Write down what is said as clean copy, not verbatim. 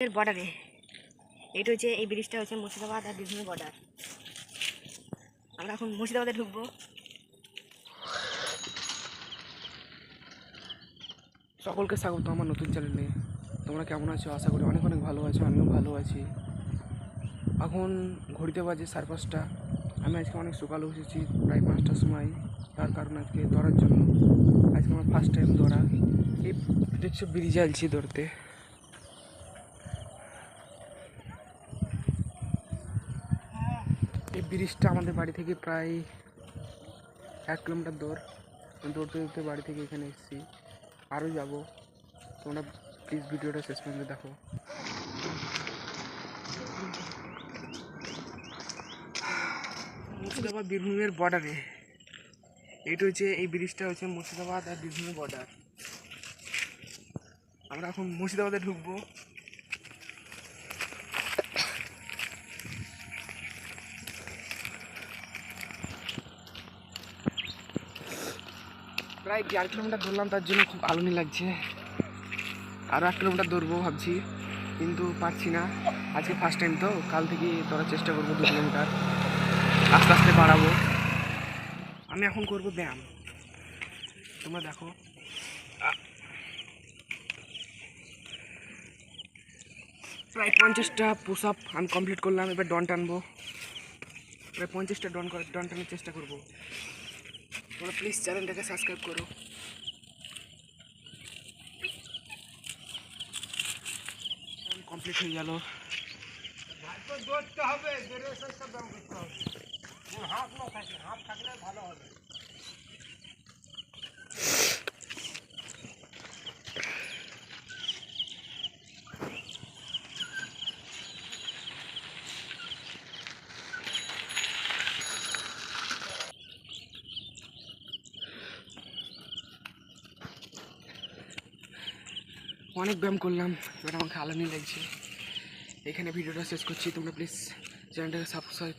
এর বর্ডারে এটা হচ্ছে এই ব্রিজটা হচ্ছে মুর্শিদাবাদ আর বীরভূমের বর্ডার। আমরা এখন মুর্শিদাবাদে ঢুকবো। সকলকে স্বাগত আমার নতুন চ্যানেলে। তোমরা কেমন আছো? আশা করি অনেক অনেক ভালো আছো, আমিও ভালো আছি। এখন ঘড়িতে বাজে 5:30। আমি আজকে অনেক সকালে উঠেছি, প্রায় 5টার সময়। তার কারণ আজকে দৌড়ার জন্য, আজকে আমার ফার্স্ট টাইম দৌড়া। এই দেখছো ব্রিজে আলছি দৌড়তে। এই ব্রিজটা আমাদের বাড়ি থেকে প্রায় 1 কিলোমিটার দূর। দৌড়তে দৌড়তে বাড়ি থেকে এখানে এসেছি, আরও যাব। তোমরা প্লিজ ভিডিওটা শেষ পর্যন্ত দেখো। মুর্শিদাবাদ বীরভূমের বর্ডারে এইটা হচ্ছে, এই ব্রিজটা হচ্ছে মুর্শিদাবাদ আর বীরভূমের বর্ডার। আমরা এখন মুর্শিদাবাদে ঢুকবো। প্রায় 1.5 কিলোমিটার দৌড়লাম, তার জন্য খুব আলোনি লাগছে। আরও 1 কিলোমিটার দৌড়বো ভাবছি, কিন্তু পারছি না। আজকে ফার্স্ট টাইম তো, কাল থেকে দৌড়ার চেষ্টা করবো 2 কিলোমিটার, আস্তে আস্তে বাড়াবো। আমি এখন করবো ব্যায়াম, তোমরা দেখো। প্রায় 50টা পুশ আপ আমি কমপ্লিট করলাম। এবার ডন টানবো, প্রায় 50টা ডন টানার চেষ্টা করবো। তোমরা প্লিজ চ্যানেলটাকে সাবস্ক্রাইব করো। কমপ্লিট হয়ে গেল। দৌড়তে হবে, হাত না থাকে, হাত থাকলে ভালো হবে। অনেক ব্যায়াম করলাম, এবার আমাকে আলানি লাগছে। এখানে ভিডিওটা শেষ করছি। তোমরা প্লিজ চ্যানেলটাকে সাবস্ক্রাইব